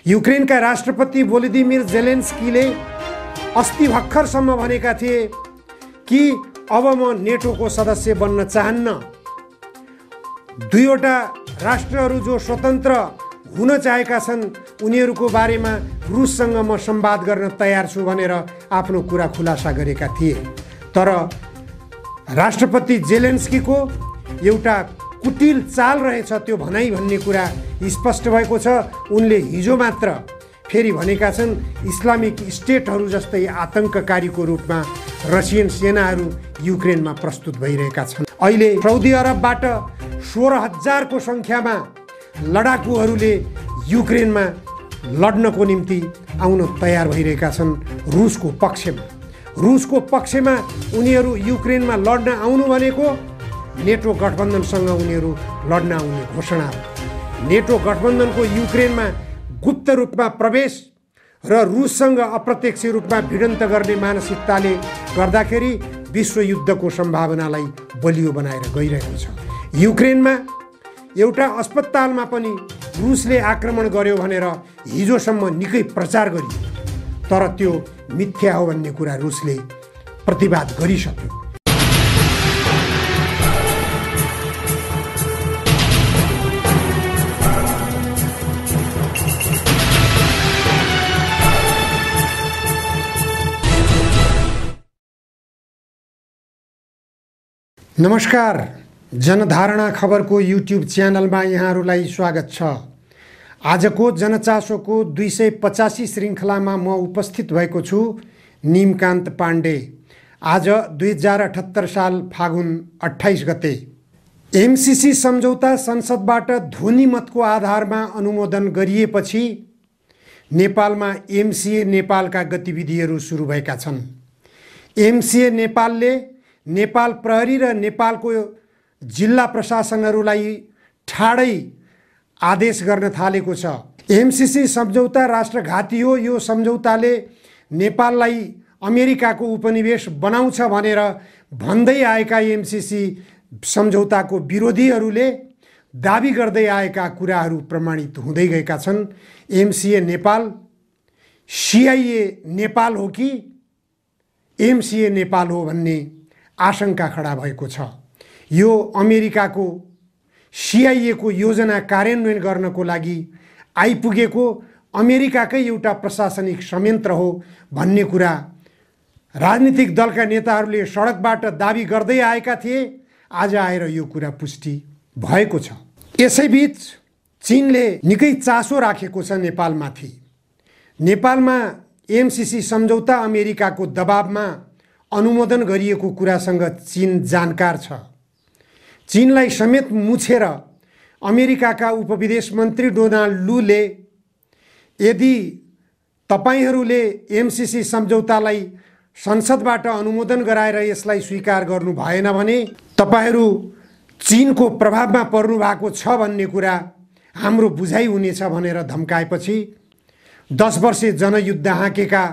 युक्रेनका राष्ट्रपति भोलोदिमिर जेलेन्स्कीले अस्ति भर्खरसम्म भनेका थिए कि अब म नेटोको सदस्य बन्न चाहन्न। दुईवटा राष्ट्रहरू जो स्वतन्त्र हुन चाहेका छन् उनीहरूको बारेमा रुससँग म संवाद गर्न तयार छु भनेर आफ्नो कुरा खुलासा गरेका थिए। तर राष्ट्रपति जेलेन्स्कीको एउटा कुटिल चाल रहेछ त्यो भनाइ भन्ने कुरा स्पष्ट भएको छ। उनले हिजो मात्र फेरि भनेका छन् इस्लामिक स्टेटहरू जस्तै आतंककारीको रूपमा रसियन सेनाहरू युक्रेनमा प्रस्तुत भइरहेका छन्। अहिले साउदी अरबबाट 16,000 को संख्यामा लडाकुहरूले युक्रेनमा लड्नको निम्ति आउन तयार भइरहेका छन्। रुसको पक्षमा उनीहरू युक्रेनमा लड्न आउनु भनेको नेटो गठबन्धनसँग उनीहरू लड्न आउने घोषणा हो। नेटो गठबन्धनको युक्रेनमा गुप्त रूपमा प्रवेश र रुससँग अप्रत्यक्ष रूपमा भिडन्त गर्ने मानसिकताले गर्दाखेरि विश्वयुद्धको सम्भावनालाई बलियो बनाएर गइरहेको छ। युक्रेनमा एउटा अस्पतालमा पनि रुसले आक्रमण गर्यो भनेर हिजोसम्म निकै प्रचार गरियो, तर त्यो मिथ्या हो भन्ने कुरा रुसले प्रतिवाद गरिसक्यो। नमस्कार, जनधारणा खबरको युट्युब च्यानलमा यहाँहरूलाई स्वागत छ। आजको जनचासोको 285 श्रृङ्खलामा म उपस्थित भएको छु निमकान्त पाण्डे। आज 2078 साल फागुन 28 गते एमसीसी सम्झौता संसदबाट ध्वनिमतको आधारमा अनुमोदन गरिएपछि नेपालमा एमसीए नेपालका गतिविधिहरू सुरु भएका छन्। एमसीए नेपालले नेपाल प्रहरी र नेपालको जिल्ला प्रशासनहरूलाई ठाडै आदेश गर्न थालेको छ। एमसीसी सम्झौता राष्ट्रघाती हो। यो सम्झौताले नेपाललाई अमेरिकाको उपनिवेश बनाउँछ भनेर भन्दै आएका एमसीसी सम्झौताको विरोधीहरूले दाबी गर्दै आएका कुराहरू प्रमाणित हुँदै गएका छन्। एमसीए नेपाल सीआईए नेपाल हो कि एमसीए नेपाल हो भन्ने आशंका खडा भएको छ। यो अमेरिकाको सीआईए को योजना कार्यान्वयन गर्नको लागि आइपुगेको अमेरिकाकै एउटा प्रशासनिक संयन्त्र हो भन्ने कुरा राजनीतिक दलका नेताहरूले सडकबाट दाबी गर्दै आएका थिए। आज आएर यो कुरा पुष्टि भएको छ। यसैबीच चीनले निकै चासो राखेको छ नेपालमाथि। नेपालमा एमसीसी सम्झौता अमेरिकाको दबावमा अनुमोदन गरिएको कुरासँग चीन जानकार छ। चीनलाई समेत मुछेर अमेरिकाका उपविदेश मन्त्री डोनाल्ड लूले यदि तपाईहरूले एमसीसी सम्झौतालाई संसदबाट अनुमोदन गराएर यसलाई स्वीकार गर्नु भएन भने तपाईहरू चीनको प्रभावमा पर्नु भएको छ भन्ने कुरा हाम्रो बुझाइ हुनेछ भनेर धम्काएपछि 10 वर्षे जनयुद्ध हाँकेका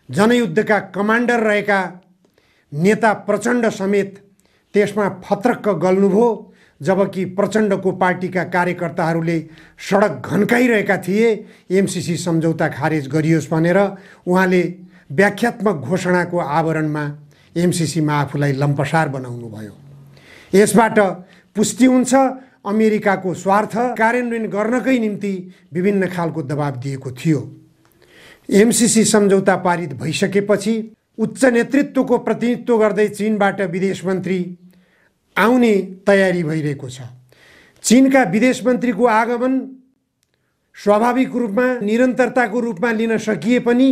जनयुद्धका कमान्डर रहेका नेता प्रचण्ड समेत त्यसमा फत्रक्क गल्नुभयो। जबकि प्रचण्डको पार्टीका कार्यकर्ताहरूले सडक घन्काइरहेका थिए एमसीसी सम्झौता खारेज गरियोस् भनेर। उहाँले व्याख्यात्मक घोषणाको आवरणमा एमसीसीमा आफूलाई लम्पसार बनाउनु भयो। यसबाट पुष्टि हुन्छ अमेरिकाको स्वार्थ कार्यान्वयन गर्नकै निम्ति विभिन्न खालको दबाब दिएको थियो। एमसीसी सम्झौता पारित भइसकेपछि उच्च नेतृत्वको प्रतिनिधित्व गर्दै चीनबाट विदेश मन्त्री आउने तयारी भइरहेको छ। चीनका विदेश मन्त्रीको आगमन स्वाभाविक रूपमा निरन्तरताको रूपमा लिन सकिए पनि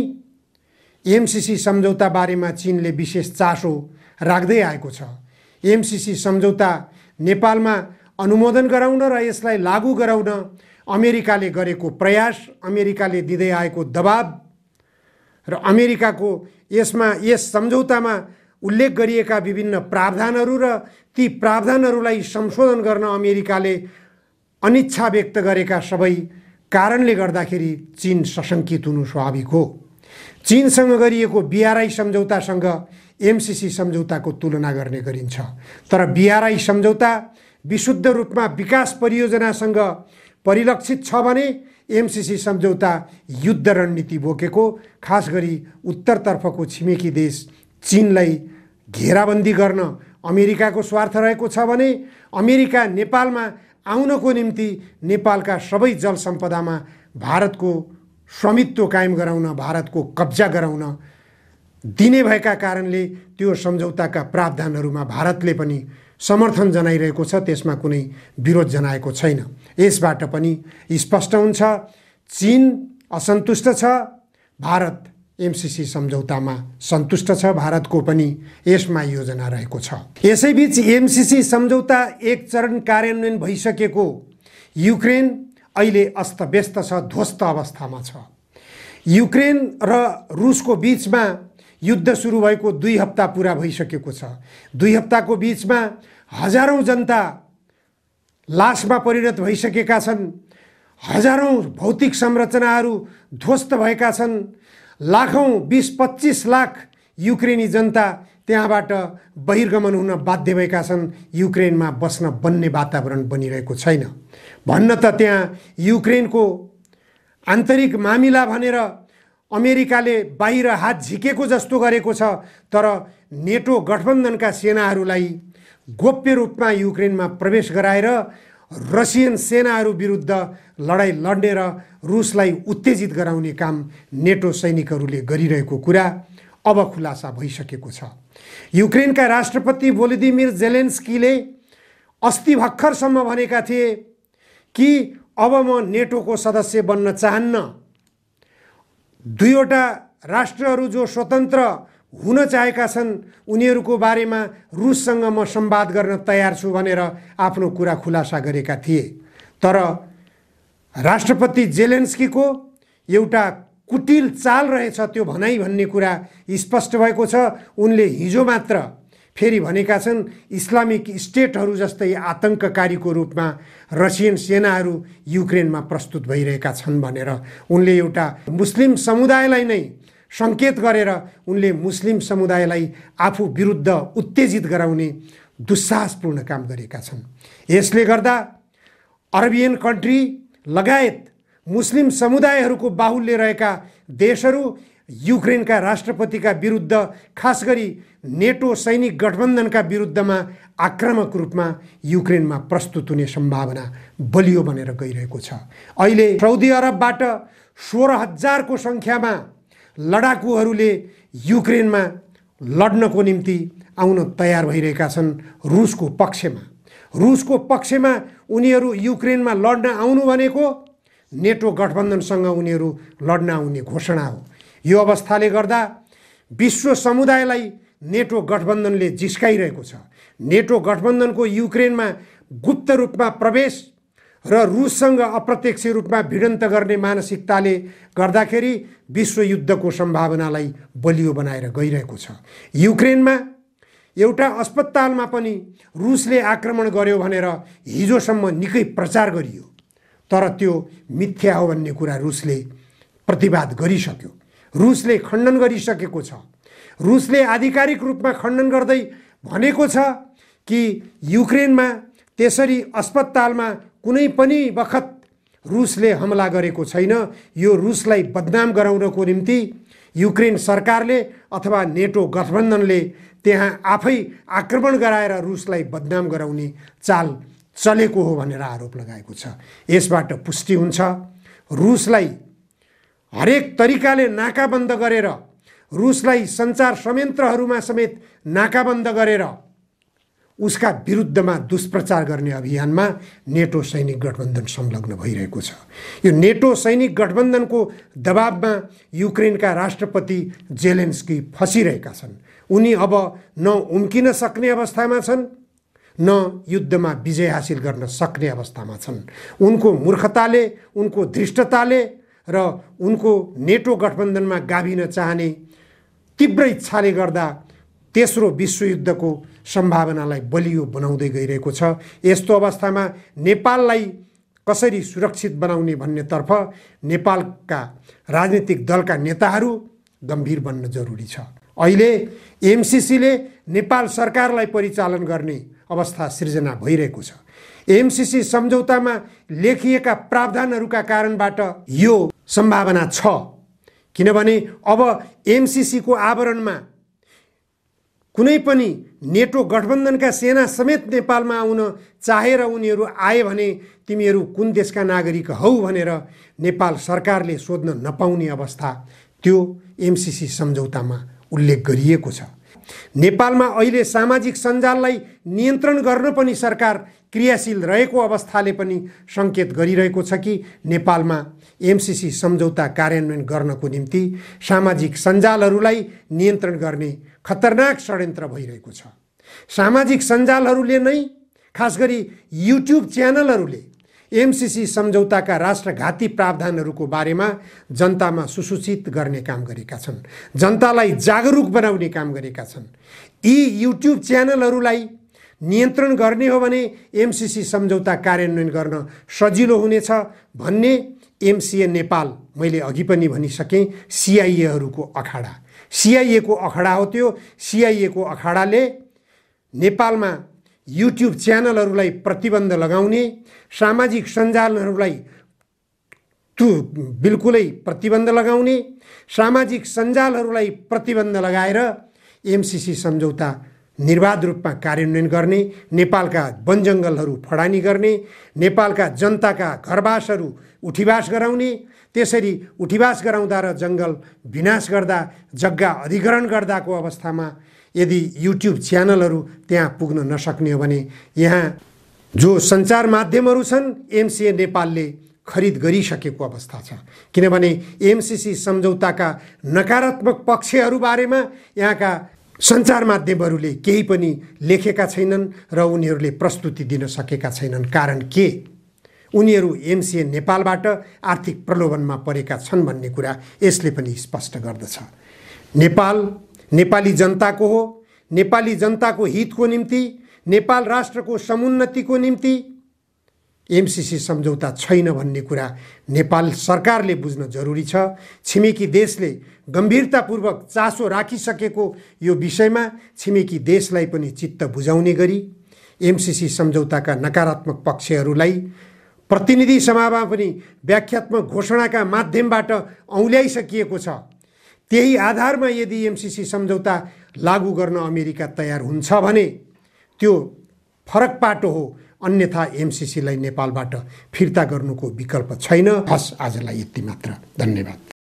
एमसीसी सम्झौता बारेमा चीनले विशेष चासो राख्दै आएको छ। एमसीसी सम्झौता नेपालमा अनुमोदन गराउन र यसलाई लागू गराउन अमेरिकाले गरेको प्रयास, अमेरिकाले दिँदै आएको दबाब र अमेरिकाको यस सम्झौतामा उल्लेख गरिएका विभिन्न प्रावधानहरू र ती प्रावधानहरूलाई संशोधन गर्न अमेरिकाले अनिच्छा व्यक्त गरेका सबै कारणले गर्दाखेरि चीन सशङ्कित हुनु स्वाभाविक हो। चीनसँग गरिएको बीआरआई सम्झौतासँग एमसीसी सम्झौताको तुलना गर्ने गरिन्छ, तर बीआरआई सम्झौता विशुद्ध रूपमा विकास परियोजनासँग परिलक्षित छ भने एमसीसी सम्झौता युद्ध रणनीति बोकेको, खास गरी उत्तरतर्फको छिमेकी देश चीनलाई घेराबन्दी गर्न अमेरिकाको स्वार्थ रहेको छ भने अमेरिका नेपालमा आउनको निम्ति नेपालका सबै जल सम्पदामा भारतको स्वामित्व कायम गराउन, भारतको कब्जा गराउन दिने भएका कारणले त्यो सम्झौताका प्रावधानहरूमा भारतले पनि समर्थन जनाइरहेको छ, त्यसमा कुनै विरोध जनाएको छैन। यसबाट पनि स्पष्ट हुन्छ चीन असन्तुष्ट छ, भारत एमसीसी सम्झौतामा सन्तुष्ट छ, भारतको पनि यसमा योजना रहेको छ। यसैबीच एमसीसी सम्झौता एक चरण कार्यान्वयन भइसकेको युक्रेन अहिले अस्तव्यस्त छ, ध्वस्त अवस्थामा छ। युक्रेन र रुसको बीचमा युद्ध सुरु भएको 2 हप्ता पुरा भइसकेको छ। 2 हप्ताको बीचमा हजारौं जनता लासमा परिणत भइसकेका छन्, हजारौं भौतिक संरचनाहरू ध्वस्त भएका छन्, लाखौं 20-25 लाख युक्रेनी जनता त्यहाँबाट बहिर्गमन हुन बाध्य भएका छन्। युक्रेनमा बस्न बन्ने वातावरण बनिरहेको छैन। भन्न त त्यहाँ युक्रेनको आन्तरिक मामिला भनेर अमेरिकाले बाहिर हात झिकेको जस्तो गरेको छ, तर नेटो गठबन्धनका सेनाहरूलाई गोप्य रूपमा युक्रेनमा प्रवेश गराएर रसियन सेनाहरू विरुद्ध लडाईँ लड्ने र रुसलाई उत्तेजित गराउने काम नेटो सैनिकहरूले गरिरहेको कुरा अब खुलासा भइसकेको छ। युक्रेनका राष्ट्रपति भोलोदिमिर जेलेन्स्कीले अस्ति भर्खरसम्म भनेका थिए कि अब म नेटोको सदस्य बन्न चाहन्न। 2वटा राष्ट्रहरू जो स्वतन्त्र हुन चाहेका छन् उनीहरूको बारेमा रुससँग म संवाद गर्न तयार छु भनेर आफ्नो कुरा खुलासा गरेका थिए। तर राष्ट्रपति जेलेन्स्कीको एउटा कुटिल चाल रहेछ त्यो भनाइ भन्ने कुरा स्पष्ट भएको छ। उनले हिजो मात्र फेरि भनेका छन् इस्लामिक स्टेटहरू जस्तै आतंककारीको रूपमा रसियन सेनाहरू युक्रेनमा प्रस्तुत भइरहेका छन् भनेर उनले एउटा मुस्लिम समुदायलाई नै सङ्केत गरेर उनले मुस्लिम समुदायलाई आफू विरुद्ध उत्तेजित गराउने दुस्साहसपूर्ण काम गरेका छन्। यसले गर्दा अरबियन कन्ट्री लगायत मुस्लिम समुदायहरूको बाहुल्य रहेका देशहरू युक्रेनका राष्ट्रपतिका विरुद्ध, खास गरी नेटो सैनिक गठबन्धनका विरुद्धमा आक्रामक रूपमा युक्रेनमा प्रस्तुत हुने सम्भावना बलियो बनेर गइरहेको छ। अहिले साउदी अरबबाट 16,000 को सङ्ख्यामा लडाकुहरूले युक्रेनमा लड्नको निम्ति आउन तयार भइरहेका छन्। रुसको पक्षमा उनीहरू युक्रेनमा लड्न आउनु भनेको नेटो गठबन्धनसँग उनीहरू लड्न आउने घोषणा हो। यो अवस्थाले गर्दा विश्व समुदायलाई नेटो गठबन्धनले जिस्काइरहेको छ। नेटो गठबन्धनको युक्रेनमा गुप्त रूपमा प्रवेश र रुससँग अप्रत्यक्ष रूपमा भिडन्त गर्ने मानसिकताले गर्दाखेरि विश्वयुद्धको सम्भावनालाई बलियो बनाएर गइरहेको छ। युक्रेनमा एउटा अस्पतालमा पनि रुसले आक्रमण गर्यो भनेर हिजोसम्म निकै प्रचार गरियो, तर त्यो मिथ्या हो भन्ने कुरा रुसले प्रतिवाद गरिसक्यो, रुसले खण्डन गरिसकेको छ। रुसले आधिकारिक रूपमा खण्डन गर्दै भनेको छ कि युक्रेनमा त्यसरी अस्पतालमा कुनै पनि बखत रुसले हमला गरेको छैन। यो रुसलाई बदनाम गराउनको निम्ति युक्रेन सरकारले अथवा नेटो गठबन्धनले त्यहाँ आफै आक्रमण गराएर रुसलाई बदनाम गराउने चाल चलेको हो भनेर आरोप लगाएको छ। यसबाट पुष्टि हुन्छ रुसलाई हरेक तरिकाले नाकाबन्द गरेर, रुसलाई सञ्चार संयन्त्रहरूमा समेत नाकाबन्द गरेर उसका विरुद्धमा दुष्प्रचार गर्ने अभियानमा नेटो सैनिक गठबन्धन संलग्न भइरहेको छ। यो नेटो सैनिक गठबन्धनको दबावमा युक्रेनका राष्ट्रपति जेलेन्स्की फसिरहेका छन्। उनी अब न उम्किन सक्ने अवस्थामा छन्, न युद्धमा विजय हासिल गर्न सक्ने अवस्थामा छन्। उनको मूर्खताले, उनको धृष्टताले र उनको नेटो गठबन्धनमा गाभिन चाहने तीव्र इच्छाले गर्दा तेस्रो विश्वयुद्धको सम्भावनालाई बलियो बनाउँदै गइरहेको छ। यस्तो अवस्थामा नेपाललाई कसरी सुरक्षित बनाउने भन्नेतर्फ नेपालका राजनीतिक दलका नेताहरू गम्भीर बन्न जरुरी छ। अहिले एमसीसीले नेपाल सरकारलाई परिचालन गर्ने अवस्था सिर्जना भइरहेको छ। एमसीसी सम्झौतामा लेखिएका प्रावधानहरूका कारणबाट यो सम्भावना छ, किनभने अब एमसीसीको आवरणमा कुनै पनि नेटो गठबन्धनका सेना समेत नेपालमा आउन चाहेर उनीहरू आए भने तिमीहरू कुन देशका नागरिक हौ भनेर नेपाल सरकारले सोध्न नपाउने अवस्था त्यो एमसीसी सम्झौतामा उल्लेख गरिएको छ। नेपालमा अहिले सामाजिक सञ्जाललाई नियन्त्रण गर्न पनि सरकार क्रियाशील रहेको अवस्थाले पनि सङ्केत गरिरहेको छ कि नेपालमा एमसीसी सम्झौता कार्यान्वयन गर्नको निम्ति सामाजिक सञ्जालहरूलाई नियन्त्रण गर्ने खतरनाक षड्यन्त्र भइरहेको छ। सामाजिक सञ्जालहरूले नै, खास गरी युट्युब च्यानलहरूले एमसीसी सम्झौताका राष्ट्रघाती प्रावधानहरूको बारेमा जनतामा सुसूचित गर्ने काम गरेका छन्, जनतालाई जागरुक बनाउने काम गरेका छन्। यी युट्युब च्यानलहरूलाई नियन्त्रण गर्ने हो भने एमसीसी सम्झौता कार्यान्वयन गर्न सजिलो हुनेछ भन्ने एमसिए नेपाल, मैले अघि पनि भनिसकेँ, सिआइएहरूको अखाडा, सिआइएको अखाडा हो त्यो। सिआइएको अखाडाले नेपालमा युट्युब च्यानलहरूलाई प्रतिबन्ध लगाउने, सामाजिक सञ्जालहरूलाई बिल्कुलै प्रतिबन्ध लगाउने, सामाजिक सञ्जालहरूलाई प्रतिबन्ध लगाएर एमसीसी सम्झौता निर्बाध रूपमा कार्यान्वयन गर्ने, नेपालका वनजङ्गलहरू फडानी गर्ने, नेपालका जनताका घरबासहरू उठिवास गराउने, त्यसरी उठिवास गराउँदा र जङ्गल विनाश गर्दा, जग्गा अधिग्रहण गर्दाको अवस्थामा यदि युट्युब च्यानलहरू त्यहाँ पुग्न नसक्ने हो भने यहाँ जो सञ्चार माध्यमहरू छन् एमसिए नेपालले खरिद गरिसकेको अवस्था छ। किनभने एमसीसी सम्झौताका नकारात्मक पक्षहरू बारेमा यहाँका सञ्चार माध्यमहरूले केही पनि लेखेका छैनन् र उनीहरूले प्रस्तुति दिन सकेका छैनन्। कारण के? उनीहरू एमसिए नेपालबाट आर्थिक प्रलोभनमा परेका छन् भन्ने कुरा यसले पनि स्पष्ट गर्दछ। नेपाल नेपाली जनताको हो, नेपाली जनताको हितको निम्ति, नेपाल राष्ट्रको समुन्नतिको निम्ति एमसीसी सम्झौता छैन भन्ने कुरा नेपाल सरकारले बुझ्न जरुरी छ। छिमेकी देशले गम्भीरतापूर्वक चासो राखिसकेको यो विषयमा छिमेकी देशलाई पनि चित्त बुझाउने गरी एमसीसी सम्झौताका नकारात्मक पक्षहरूलाई प्रतिनिधि सभामा पनि व्याख्यात्मक घोषणाका माध्यमबाट औल्याइसकिएको छ। त्यही आधारमा यदि एमसीसी सम्झौता लागू गर्न अमेरिका तयार हुन्छ भने त्यो फरक पाटो हो, अन्यथा एमसीसीलाई नेपालबाट फिर्ता गर्नुको विकल्प छैन। हस्, आजलाई यति मात्र। धन्यवाद।